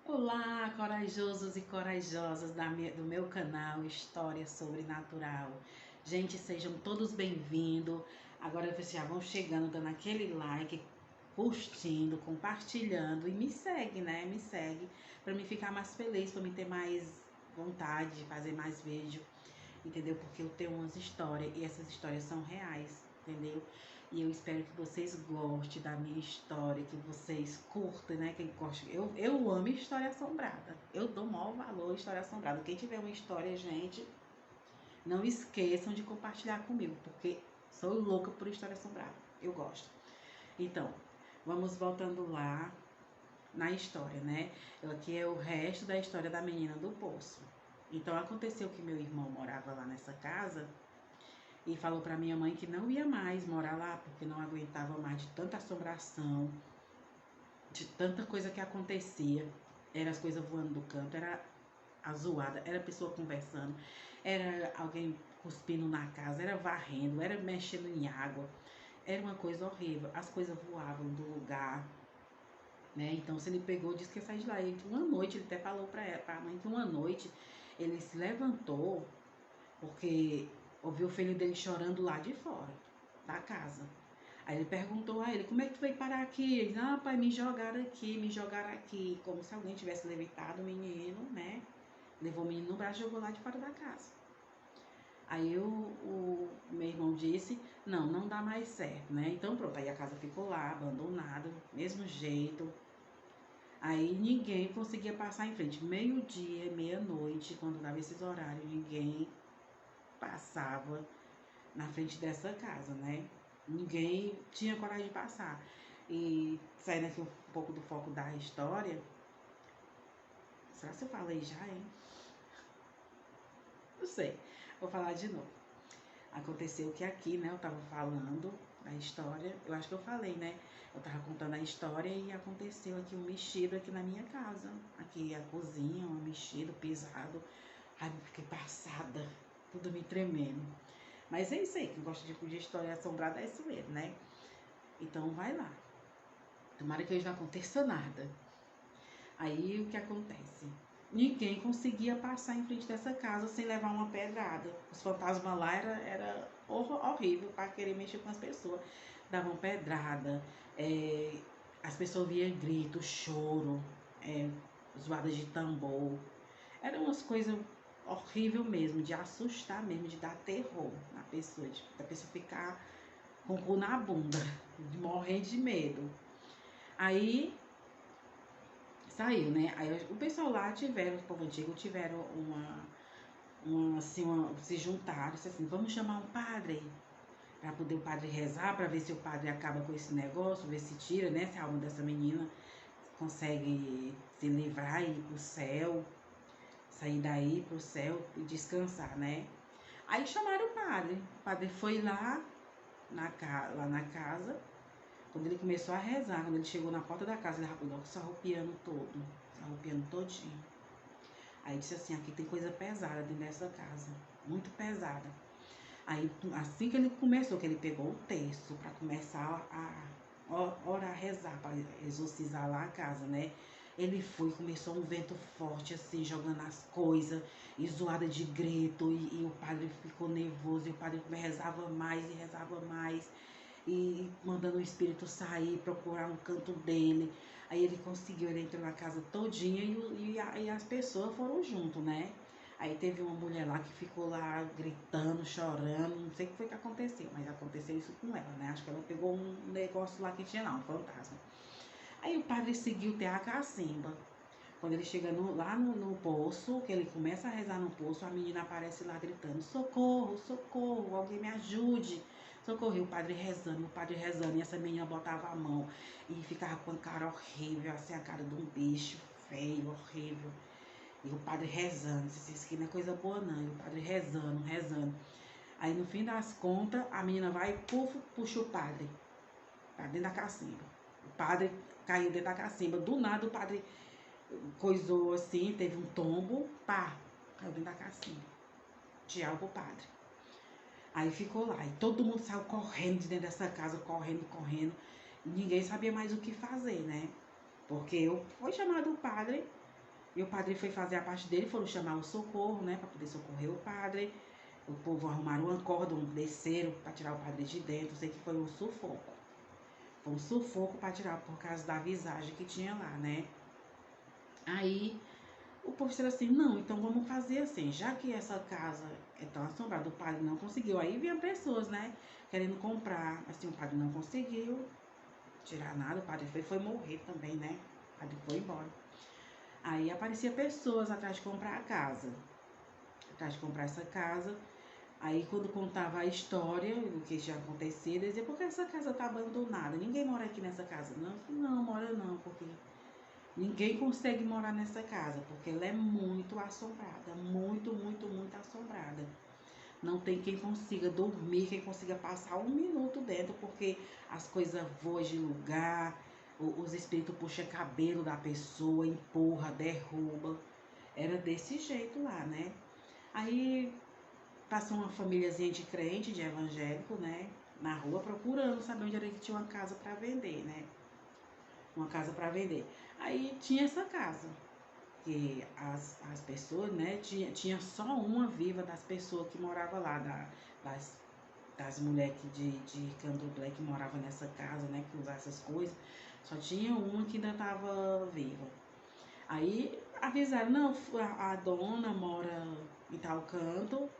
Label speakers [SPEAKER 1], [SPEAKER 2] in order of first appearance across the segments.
[SPEAKER 1] Olá, corajosos e corajosas do meu canal História Sobrenatural. Gente, sejam todos bem-vindos. Agora vocês já vão chegando, dando aquele like, curtindo, compartilhando e me segue, né? Me segue para me ficar mais feliz, para me ter mais vontade de fazer mais vídeo, entendeu? Porque eu tenho umas histórias e essas histórias são reais, entendeu? E eu espero que vocês gostem da minha história, que vocês curtam, né? Quem gosta. Eu amo história assombrada. Eu dou maior valor à história assombrada. Quem tiver uma história, gente, não esqueçam de compartilhar comigo, porque sou louca por história assombrada. Eu gosto. Então, vamos voltando lá na história, né? Aqui é o resto da história da menina do poço. Então, aconteceu que meu irmão morava lá nessa casa e falou para minha mãe que não ia mais morar lá porque não aguentava mais de tanta assombração, de tanta coisa que acontecia. Era as coisas voando do canto, era a zoada, era a pessoa conversando, era alguém cuspindo na casa, era varrendo, era mexendo em água. Era uma coisa horrível. As coisas voavam do lugar, né? Então, se ele pegou, disse que ia sair de lá. E uma noite, ele até falou pra mãe que uma noite ele se levantou porque ouviu o filho dele chorando lá de fora da casa. Aí ele perguntou a ele, como é que tu veio parar aqui? Ele disse, ah, pai, me jogaram aqui, como se alguém tivesse levantado o menino, né? Levou o menino no braço e jogou lá de fora da casa. Aí o meu irmão disse, não dá mais certo, né? Então pronto, aí a casa ficou lá, abandonada, mesmo jeito. Aí ninguém conseguia passar em frente. Meio-dia, meia-noite, quando dava esses horários, ninguém passava na frente dessa casa, né? Ninguém tinha coragem de passar. E saindo aqui um pouco do foco da história, será que eu falei já, hein? Não sei, vou falar de novo. Aconteceu que aqui, né, eu tava falando da história, eu acho que eu falei, né? Eu tava contando a história e aconteceu aqui um mexido aqui na minha casa. Aqui a cozinha, um mexido, pisado. Ai, eu fiquei passada, tudo me tremendo. Mas é isso aí, quem gosta de história assombrada é isso mesmo, né? Então vai lá. Tomara que hoje não aconteça nada. Aí o que acontece? Ninguém conseguia passar em frente dessa casa sem levar uma pedrada. Os fantasmas lá era horrível para querer mexer com as pessoas. Davam pedrada, as pessoas viam grito, choro, zoadas de tambor. Eram umas coisas horríveis mesmo, de assustar mesmo, de dar terror na pessoa, da pessoa ficar com o cu na bunda, morrendo de medo. Aí saiu, né? Aí o pessoal lá tiveram, o povo antigo tiveram se juntaram, disse assim, vamos chamar um padre para poder o padre rezar, para ver se o padre acaba com esse negócio, ver se tira, né? Se a alma dessa menina consegue se livrar e ir pro céu, sair daí pro céu e descansar, né? Aí chamaram o padre foi lá lá na casa. Quando ele começou a rezar, quando ele chegou na porta da casa, ele rapidou se arrupiando todo, se arrupiando todinho. Aí disse assim, aqui tem coisa pesada dentro dessa casa, muito pesada. Aí assim que ele começou, que ele pegou o terço para começar a orar, rezar, para exorcizar lá a casa, né? Ele foi, começou um vento forte, assim, jogando as coisas, e zoada de grito, e o padre ficou nervoso, e o padre rezava mais, e mandando o espírito sair, procurar um canto dele. Aí ele conseguiu, ele entrou na casa todinha e as pessoas foram junto, né? Aí teve uma mulher lá que ficou lá gritando, chorando, não sei o que foi que aconteceu, mas aconteceu isso com ela, né? Acho que ela pegou um negócio lá que tinha lá, um fantasma. Aí o padre seguiu até a cacimba. Quando ele chega lá no poço, que ele começa a rezar no poço, a menina aparece lá gritando, socorro, socorro, alguém me ajude. Socorro, e o padre rezando, e essa menina botava a mão e ficava com a cara horrível, assim, a cara de um bicho feio, horrível. E o padre rezando, disse, isso aqui não é coisa boa não, e o padre rezando, rezando. Aí no fim das contas, a menina vai, puf, puxa o padre, pra dentro da cacimba. O padre caiu dentro da cacimba, do nada o padre coisou assim, teve um tombo, pá, caiu dentro da cacimba. Tchau pro padre. Aí ficou lá, e todo mundo saiu correndo de dentro dessa casa, correndo, correndo. E ninguém sabia mais o que fazer, né? Porque eu foi chamado o padre, E o padre foi fazer a parte dele, foram chamar o socorro, né, para poder socorrer o padre. O povo arrumaram uma corda, desceram para tirar o padre de dentro. Sei que foi um sufoco. Foi um sufoco para tirar por causa da visagem que tinha lá, né? Aí o povo disse assim, não, então vamos fazer assim, já que essa casa é tão assombrada, o padre não conseguiu. Aí vinha pessoas, né, querendo comprar, assim, o padre não conseguiu tirar nada, o padre foi morrer também, né? O padre foi embora. Aí aparecia pessoas atrás de comprar a casa, atrás de comprar essa casa. Aí quando contava a história do que já acontecia, ele dizia, por que essa casa tá abandonada? Ninguém mora aqui nessa casa. Não, não, mora não, porque ninguém consegue morar nessa casa, porque ela é muito assombrada, muito, muito, muito assombrada. Não tem quem consiga dormir, quem consiga passar um minuto dentro, porque as coisas voam de lugar, os espíritos puxam cabelo da pessoa, empurra, derruba. Era desse jeito lá, né? Aí passou uma famíliazinha de crente, de evangélico, né? Na rua procurando saber onde era que tinha uma casa para vender, né? Uma casa para vender. Aí tinha essa casa, que as pessoas, né? Tinha só uma viva das pessoas que moravam lá, das, das mulheres de candomblé que moravam nessa casa, né? Que usavam essas coisas. Só tinha uma que ainda estava viva. Aí avisaram, não, a dona mora em tal canto.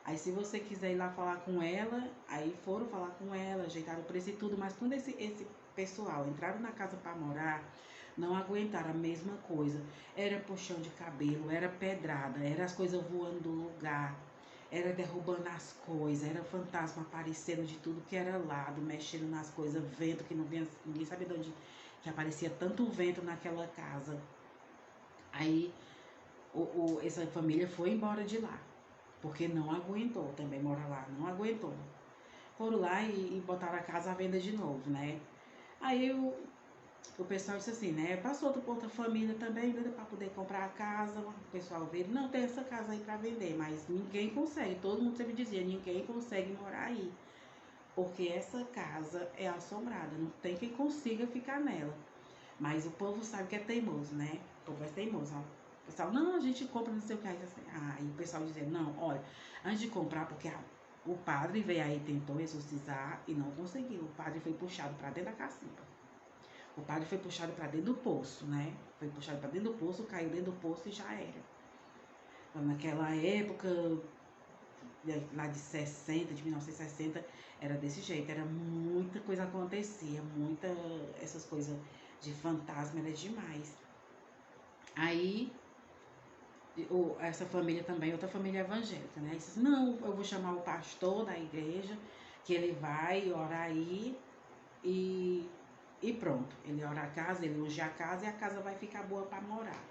[SPEAKER 1] Aí se você quiser ir lá falar com ela, aí foram falar com ela, ajeitaram o preço e tudo, mas quando esse pessoal entraram na casa para morar, não aguentaram a mesma coisa. Era puxão de cabelo, era pedrada, era as coisas voando do lugar, era derrubando as coisas, era fantasma aparecendo de tudo que era lado, mexendo nas coisas, vento que não vinha, ninguém sabia de onde que aparecia tanto vento naquela casa. Aí essa família foi embora de lá, porque não aguentou, também mora lá, não aguentou. Foram lá e botaram a casa à venda de novo, né? Aí o pessoal disse assim, né? Passou por outra família também, né, para poder comprar a casa. O pessoal veio, não, tem essa casa aí para vender, mas ninguém consegue. Todo mundo sempre dizia, ninguém consegue morar aí. Porque essa casa é assombrada, não tem quem consiga ficar nela. Mas o povo sabe que é teimoso, né? O povo é teimoso, ó. O pessoal, não, a gente compra não sei o que. Aí o pessoal dizia, não, olha, antes de comprar, porque o padre veio aí, tentou exorcizar e não conseguiu. O padre foi puxado para dentro da cacimba. O padre foi puxado para dentro do poço, né? Foi puxado para dentro do poço, caiu dentro do poço e já era. Então, naquela época, lá de 60, de 1960, era desse jeito. Era muita coisa acontecia, muita, essas coisas de fantasma, era demais. Aí, essa família também, outra família evangélica, né? Disse, não, eu vou chamar o pastor da igreja, que ele vai orar aí e, e pronto. Ele ora a casa, ele unge a casa e a casa vai ficar boa para morar.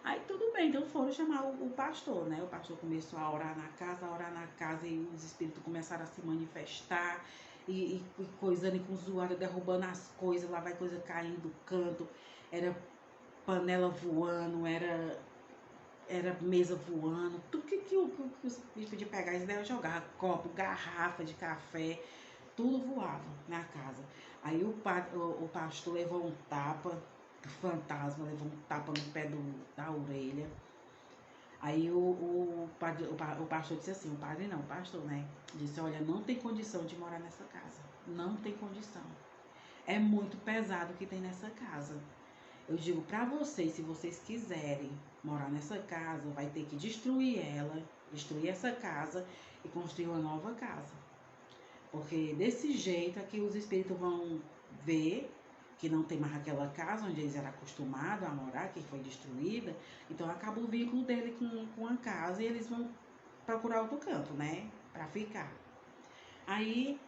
[SPEAKER 1] Aí tudo bem, então foram chamar o pastor, né? O pastor começou a orar na casa e os espíritos começaram a se manifestar e coisando e com zoada, derrubando as coisas, lá vai coisa caindo do canto, era panela voando, era mesa voando, tudo que os bichos podiam pegar, eles devem jogar, copo, garrafa de café, tudo voava na casa. Aí o pastor levou um tapa, o fantasma levou um tapa no pé da orelha. Aí o pastor disse assim, o padre não, o pastor, né? Disse, olha, não tem condição de morar nessa casa. Não tem condição. É muito pesado o que tem nessa casa. Eu digo para vocês, se vocês quiserem morar nessa casa, vai ter que destruir ela, destruir essa casa e construir uma nova casa. Porque desse jeito é que os espíritos vão ver que não tem mais aquela casa onde eles eram acostumados a morar, que foi destruída. Então acaba o vínculo dele com a casa e eles vão procurar outro canto, né? Para ficar. Aí,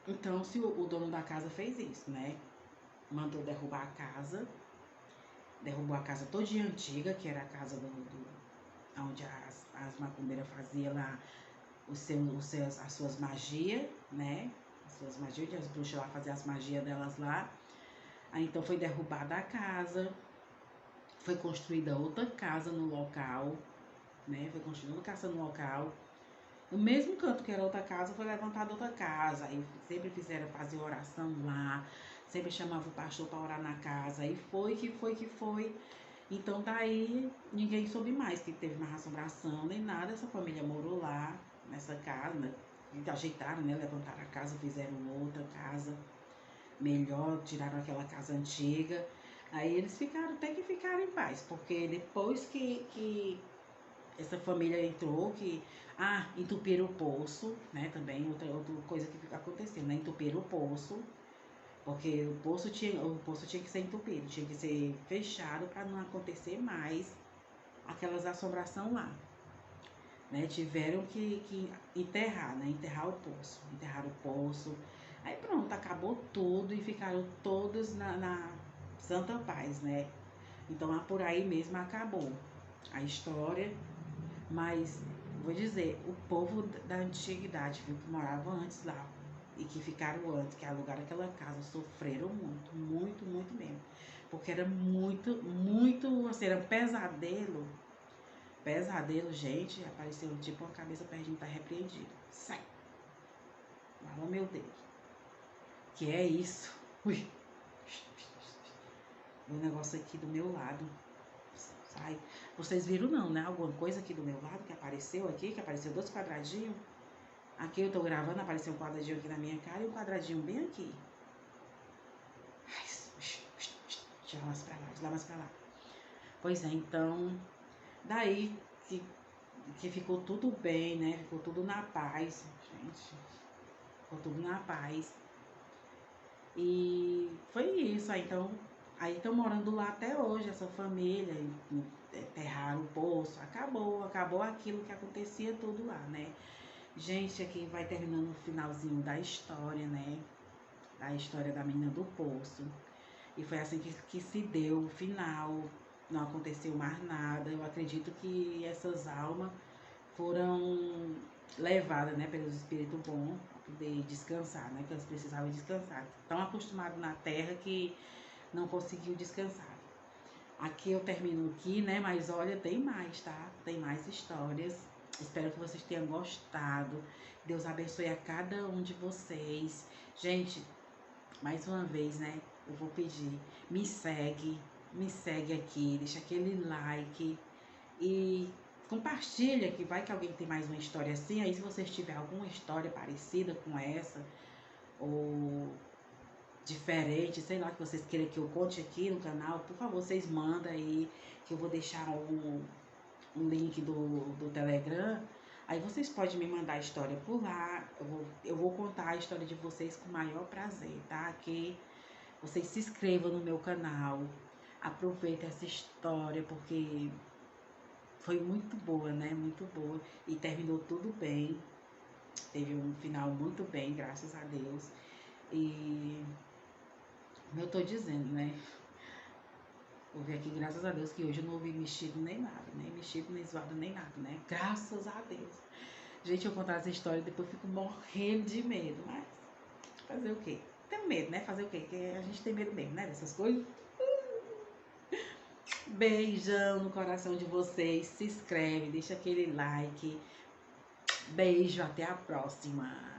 [SPEAKER 1] então, se o dono da casa fez isso, né? Mandou derrubar a casa, derrubou a casa todinha antiga, que era a casa onde as macumbeiras faziam lá as suas magias, né? As suas magias, as bruxas lá faziam as magias delas lá. Aí então foi derrubada a casa, foi construída outra casa no local, né? Foi construída outra casa no local. No mesmo canto que era outra casa, foi levantada outra casa. Aí sempre fizeram fazer oração lá, sempre chamava o pastor para orar na casa. Aí foi que foi. Então daí ninguém soube mais que teve uma assombração nem nada. Essa família morou lá, nessa casa, né? Ajeitaram, né? Levantaram a casa, fizeram outra casa melhor, tiraram aquela casa antiga. Aí eles ficaram, até que ficaram em paz, porque depois que essa família entrou, entupiram o poço, né? Também outra coisa que aconteceu, né? Entupiram o poço, porque o poço tinha que ser entupido, tinha que ser fechado para não acontecer mais aquelas assombrações lá. Né? Tiveram que enterrar, né? Enterrar o poço. Enterraram o poço. Aí pronto, acabou tudo e ficaram todos na santa paz, né? Então por aí mesmo acabou a história. Mas vou dizer, o povo da antiguidade, viu, que morava antes lá e que ficaram antes, que alugaram aquela casa, sofreram muito, muito, muito mesmo. Porque era muito, muito, assim, era um pesadelo. Pesadelo, gente, apareceu tipo uma cabeça perdida, tá repreendido. Sai! Oh, meu Deus. Que é isso? Ui. O negócio aqui do meu lado. Sai. Vocês viram não, né? Alguma coisa aqui do meu lado que apareceu aqui, que apareceu 2 quadradinhos. Aqui eu tô gravando, apareceu um quadradinho aqui na minha cara e um quadradinho bem aqui. Ai, deixa lá mais pra lá. Pois é, então, daí que ficou tudo bem, né? Ficou tudo na paz, gente. Ficou tudo na paz. E foi isso. Aí estão morando lá até hoje, essa família. Enterraram o poço. Acabou aquilo que acontecia tudo lá, né? Gente, aqui vai terminando o finalzinho da história, né? Da história da menina do poço. E foi assim que se deu o final. Não aconteceu mais nada. Eu acredito que essas almas foram levadas, né, pelos espíritos bons para poder descansar, né, que elas precisavam descansar. Tão acostumados na terra que não conseguiu descansar. Aqui eu termino aqui, né, mas olha, tem mais, tá? Tem mais histórias. Espero que vocês tenham gostado. Deus abençoe a cada um de vocês. Gente, mais uma vez, né, eu vou pedir, me segue aqui, deixa aquele like e compartilha, que vai que alguém tem mais uma história assim. Aí se vocês tiverem alguma história parecida com essa, ou diferente, sei lá, que vocês queiram que eu conte aqui no canal, por favor, vocês mandam aí, que eu vou deixar um link do Telegram. Aí vocês podem me mandar a história por lá, eu vou contar a história de vocês com o maior prazer, tá? Que vocês se inscrevam no meu canal, aproveitem essa história, porque foi muito boa, né? Muito boa. E terminou tudo bem. Teve um final muito bem, graças a Deus. E como eu tô dizendo, né? Vou ver aqui, graças a Deus, que hoje eu não ouvi mexido nem nada, nem mexido, nem zoado, nem nada, né? Graças a Deus. Gente, eu contar essa história e depois fico morrendo de medo, mas fazer o quê? Tenho medo, né? Fazer o quê? Porque a gente tem medo mesmo, né? Dessas coisas. Beijão no coração de vocês. Se inscreve, deixa aquele like. Beijo, até a próxima.